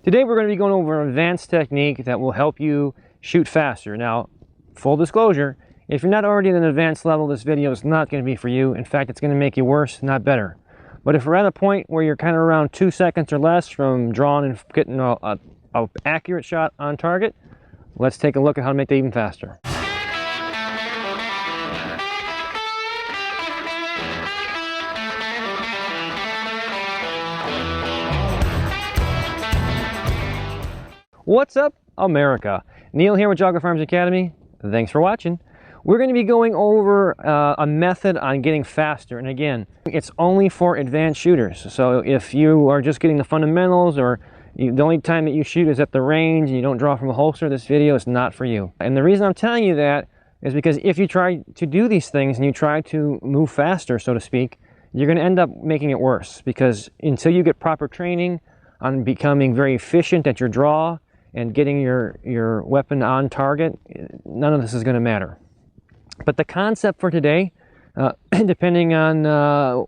Today we're going to be going over an advanced technique that will help you shoot faster. Now, full disclosure, if you're not already at an advanced level, this video is not going to be for you. In fact, it's going to make you worse, not better. But if we're at a point where you're kind of around 2 seconds or less from drawing and getting an accurate shot on target, let's take a look at how to make that even faster. What's up, America? Neil here with Geauga Firearms Academy. Thanks for watching. We're going to be going over a method on getting faster, and again, it's only for advanced shooters. So if you are just getting the fundamentals, or the only time that you shoot is at the range and you don't draw from a holster, this video is not for you. And the reason I'm telling you that is because if you try to do these things and you try to move faster, so to speak, you're going to end up making it worse, because until you get proper training on becoming very efficient at your draw and getting your weapon on target, none of this is going to matter. But the concept for today, depending on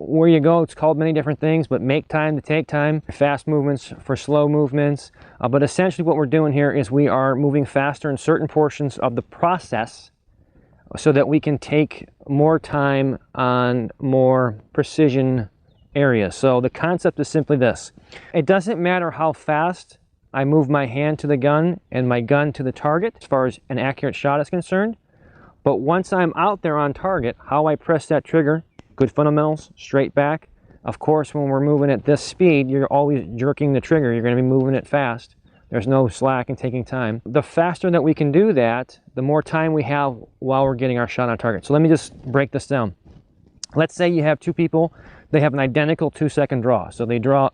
where you go, it's called many different things, but make time to take time, fast movements for slow movements. But essentially what we're doing here is we are moving faster in certain portions of the process so that we can take more time on more precision areas. So the concept is simply this. It doesn't matter how fast I move my hand to the gun and my gun to the target as far as an accurate shot is concerned. But once I'm out there on target, how I press that trigger, good fundamentals, straight back. Of course, when we're moving at this speed, you're always jerking the trigger. You're going to be moving it fast. There's no slack in taking time. The faster that we can do that, the more time we have while we're getting our shot on target. So let me just break this down. Let's say you have two people. They have an identical 2-second draw. So they draw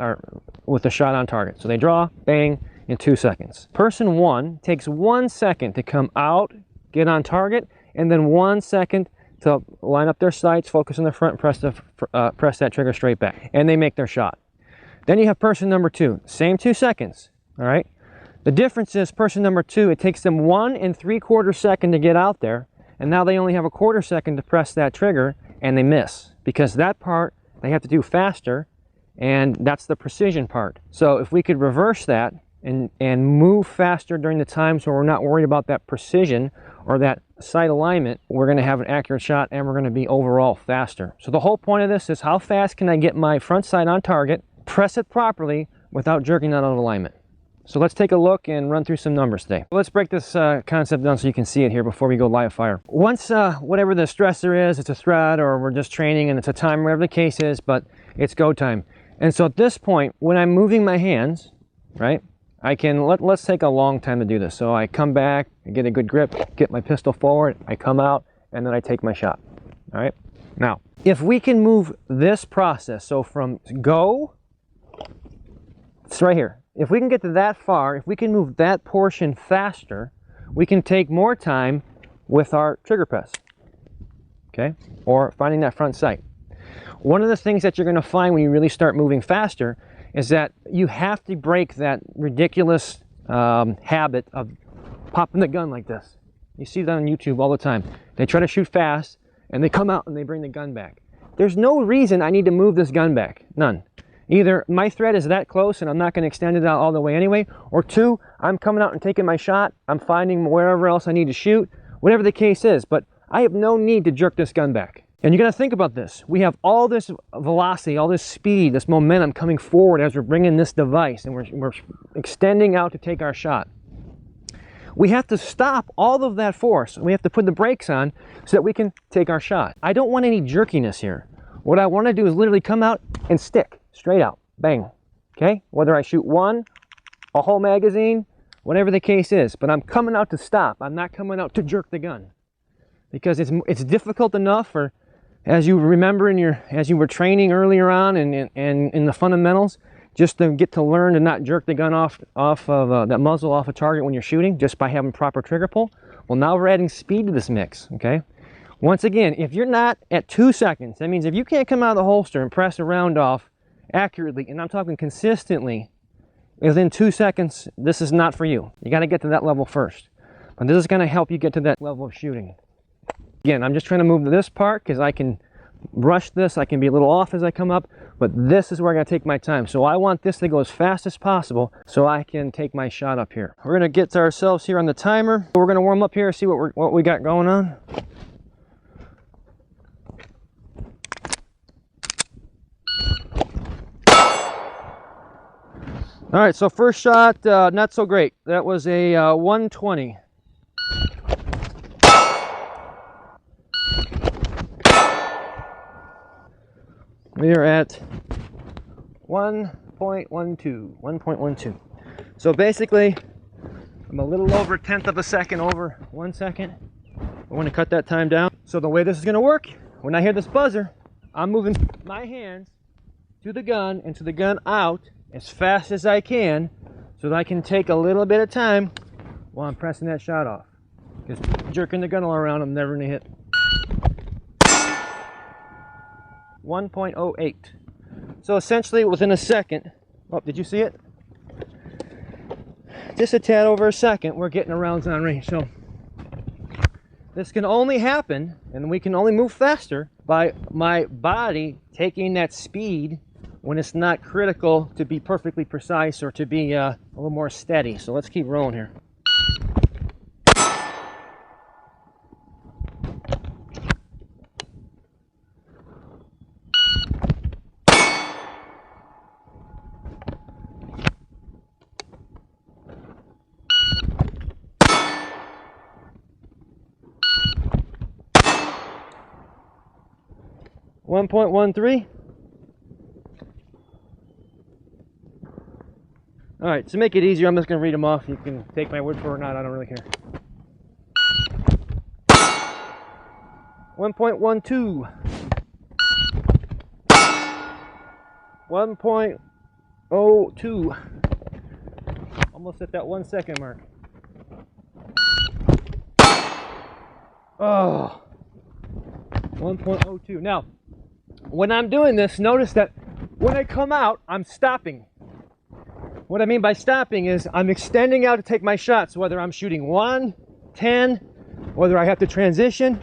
with a shot on target. So they draw, bang, in 2 seconds. Person one takes 1 second to come out, get on target, and then 1 second to line up their sights, focus on the front, press that trigger straight back, and they make their shot. Then you have person number two, same 2 seconds, all right? The difference is person number two, it takes them 1 3/4 seconds to get out there, and now they only have a 1/4 second to press that trigger, and they miss, because that part they have to do faster, and that's the precision part. So if we could reverse that and move faster during the times where we're not worried about that precision or that sight alignment, we're going to have an accurate shot and we're going to be overall faster. So the whole point of this is how fast can I get my front sight on target, press it properly without jerking out of alignment. So let's take a look and run through some numbers today. Let's break this concept down so you can see it here before we go live fire. Once whatever the stressor is, it's a threat or we're just training and it's a time, whatever the case is, but it's go time. And so at this point, when I'm moving my hands, right, I can, let's take a long time to do this. So I come back, I get a good grip, get my pistol forward, I come out, and then I take my shot. All right? Now, if we can move this process, so from go, it's right here. If we can get to that far, if we can move that portion faster, we can take more time with our trigger press, okay? Or finding that front sight. One of the things that you're going to find when you really start moving faster is that you have to break that ridiculous habit of popping the gun like this. You see that on YouTube all the time. They try to shoot fast, and they come out and they bring the gun back. There's no reason I need to move this gun back. None. Either my thread is that close and I'm not going to extend it out all the way anyway, or two, I'm coming out and taking my shot, I'm finding wherever else I need to shoot, whatever the case is, but I have no need to jerk this gun back. And you're going to think about this. We have all this velocity, all this speed, this momentum coming forward as we're bringing this device and we're extending out to take our shot. We have to stop all of that force. We have to put the brakes on so that we can take our shot. I don't want any jerkiness here. What I want to do is literally come out and stick straight out. Bang. Okay? Whether I shoot one, a whole magazine, whatever the case is. But I'm coming out to stop. I'm not coming out to jerk the gun. Because it's difficult enough for, as you remember as you were training earlier on and in the fundamentals, just to get to learn to not jerk the gun off of that muzzle off a target when you're shooting, just by having proper trigger pull. Well, now we're adding speed to this mix, okay? Once again, if you're not at 2 seconds, that means if you can't come out of the holster and press a round off accurately, and I'm talking consistently, within 2 seconds, this is not for you. You got to get to that level first. But this is going to help you get to that level of shooting. Again, I'm just trying to move this part because I can brush this, I can be a little off as I come up, But this is where I'm going to take my time. So I want this to go as fast as possible so I can take my shot up here. We're going to get ourselves here on the timer. We're going to warm up here, see what we got going on. All right, so first shot, not so great. That was a 120. We are at 1.12. So basically, I'm a little over 1/10 of a second over 1 second. I want to cut that time down. So the way this is going to work, when I hear this buzzer, I'm moving my hands to the gun and to the gun out as fast as I can so that I can take a little bit of time while I'm pressing that shot off. Because jerking the gun all around, I'm never going to hit. 1.08. So essentially within a second, oh, did you see it? Just a tad over a second, we're getting the rounds on range. So this can only happen, and we can only move faster by my body taking that speed when it's not critical to be perfectly precise or to be a little more steady. So let's keep rolling here. .13. All right, to make it easier, I'm just going to read them off. You can take my word for it or not, I don't really care. 1.12. 1.02. Almost at that 1 second mark. Oh. 1.02. Now, when I'm doing this, notice that when I come out, I'm stopping. What I mean by stopping is I'm extending out to take my shots, whether I'm shooting 1, 10, whether I have to transition,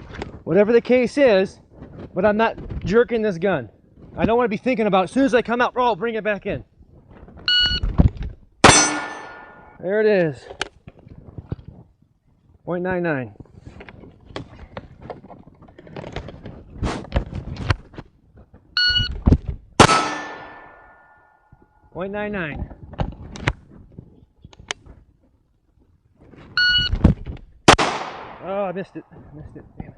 whatever the case is, but I'm not jerking this gun. I don't want to be thinking about as soon as I come out, oh, bring it back in. There it is. 0.99. .99. Oh, I missed it. Missed it. Damn it.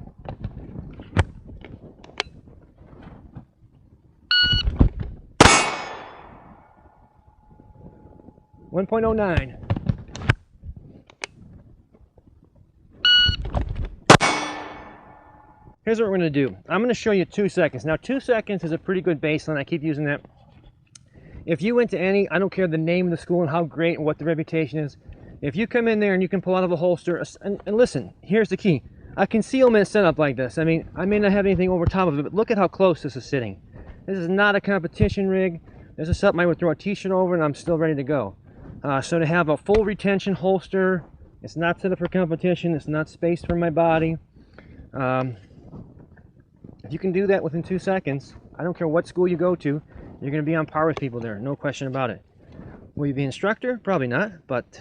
.09. Here's what we're going to do. I'm going to show you 2 seconds. Now, 2 seconds is a pretty good baseline. I keep using that. If you went to any, I don't care the name of the school and how great and what the reputation is, if you come in there and you can pull out of a holster, and listen, here's the key. A concealment setup like this, I mean, I may not have anything over top of it, but look at how close this is sitting. This is not a competition rig. This is something I would throw a t-shirt over and I'm still ready to go. So to have a full retention holster, it's not set up for competition, it's not spaced for my body. If you can do that within 2 seconds, I don't care what school you go to, you're going to be on par with people there, no question about it. Will you be an instructor? Probably not, but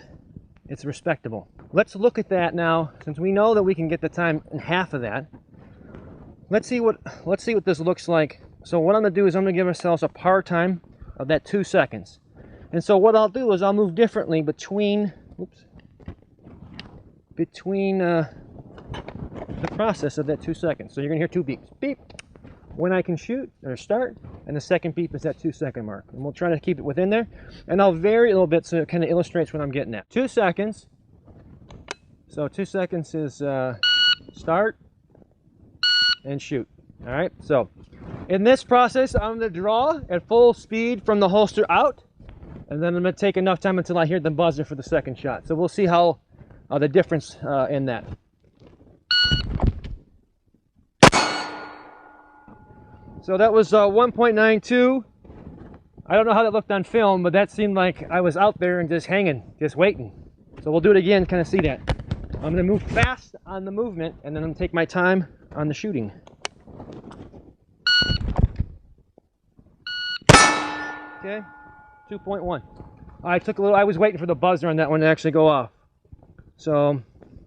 it's respectable. Let's look at that now. Since we know that we can get the time in half of that, let's see what this looks like. So what I'm going to do is I'm going to give ourselves a par time of that 2 seconds. And so what I'll do is I'll move differently between the process of that 2 seconds. So you're going to hear 2 beeps. Beep when I can shoot or start, and the second beep is that 2 second mark. And we'll try to keep it within there. And I'll vary a little bit so it kind of illustrates what I'm getting at. 2 seconds. So 2 seconds is start and shoot. All right. So in this process, I'm going to draw at full speed from the holster out, and then I'm going to take enough time until I hear the buzzer for the second shot. So we'll see how the difference in that. So that was 1.92. I don't know how that looked on film, but that seemed like I was out there and just hanging, just waiting. So we'll do it again, kind of see that. I'm going to move fast on the movement, and then I'm going to take my time on the shooting. Okay, 2.1. I was waiting for the buzzer on that one to actually go off. So,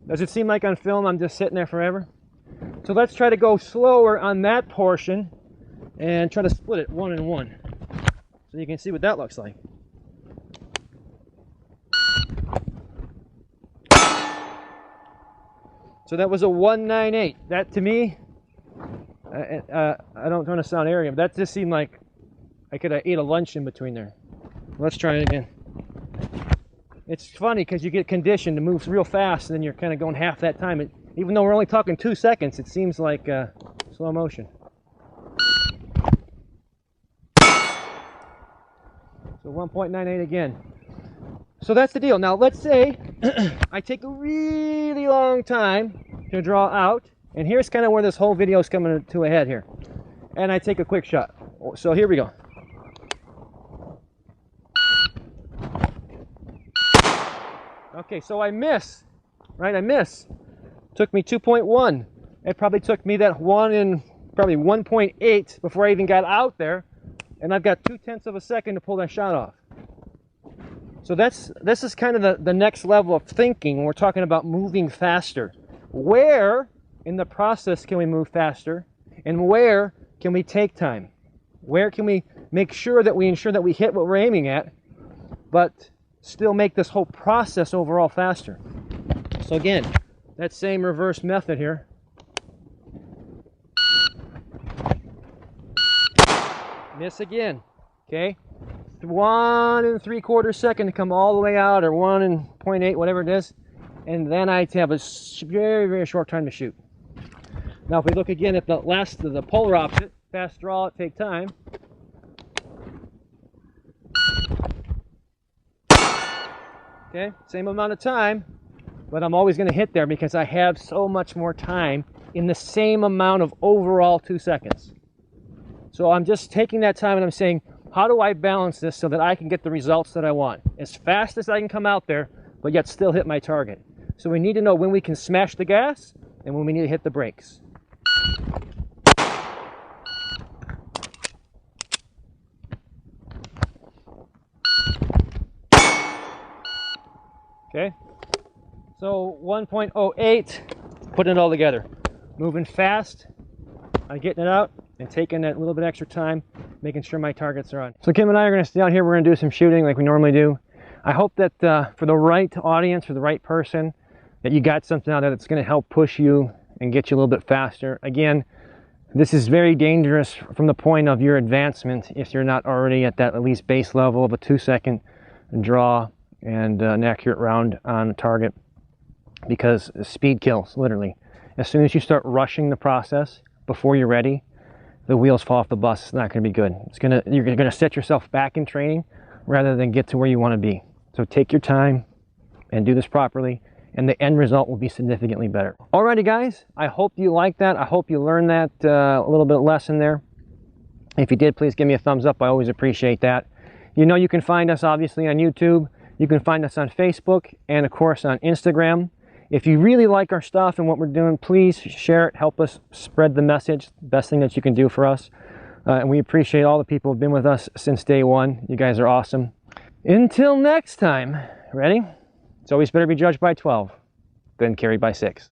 does it seem like on film I'm just sitting there forever? So let's try to go slower on that portion and try to split it 1 and 1. So you can see what that looks like. So that was a 198. That to me, I don't want to sound arrogant, but that just seemed like I could have ate a lunch in between there. Let's try it again. It's funny because you get conditioned to move real fast and then you're kind of going half that time. Even though we're only talking 2 seconds, it seems like slow motion. So 1.98 again. So that's the deal. Now let's say I take a really long time to draw out, and here's kind of where this whole video is coming to a head here. And I take a quick shot. So here we go. Okay, so I miss, right? I miss. Took me 2.1. It probably took me that 1 and probably 1.8 before I even got out there, and I've got 0.2 of a second to pull that shot off. So this is kind of the next level of thinking when we're talking about moving faster. Where in the process can we move faster, and where can we take time? Where can we make sure that we ensure that we hit what we're aiming at, but still make this whole process overall faster? So again, that same reverse method here. Miss again, okay? 1 3/4 second to come all the way out, or 1 and 0.8, whatever it is, and then I have a very, very short time to shoot. Now if we look again at the polar opposite, fast draw, take time. Okay, same amount of time, but I'm always going to hit there because I have so much more time in the same amount of overall 2 seconds. So I'm just taking that time and I'm saying, how do I balance this so that I can get the results that I want? As fast as I can come out there, but yet still hit my target. So we need to know when we can smash the gas and when we need to hit the brakes. Okay, so 1.08, putting it all together. Moving fast on getting it out and taking that little bit extra time, making sure my targets are on. So Kim and I are going to stay out here. We're going to do some shooting like we normally do. I hope that for the right audience, for the right person, that you got something out of it that's going to help push you and get you a little bit faster. Again, this is very dangerous from the point of your advancement if you're not already at that at least base level of a 2-second draw and an accurate round on a target, because speed kills, literally. As soon as you start rushing the process before you're ready, the wheels fall off the bus. It's not going to be good. You're going to set yourself back in training rather than get to where you want to be. So take your time and do this properly, and the end result will be significantly better. Alrighty guys, I hope you liked that. I hope you learned that a little bit lesson there. If you did, please give me a thumbs up. I always appreciate that. You know you can find us obviously on YouTube. You can find us on Facebook and of course on Instagram. If you really like our stuff and what we're doing, please share it. Help us spread the message. Best thing that you can do for us. And we appreciate all the people who've been with us since day one. You guys are awesome. Until next time, ready? It's always better be judged by 12 than carried by 6.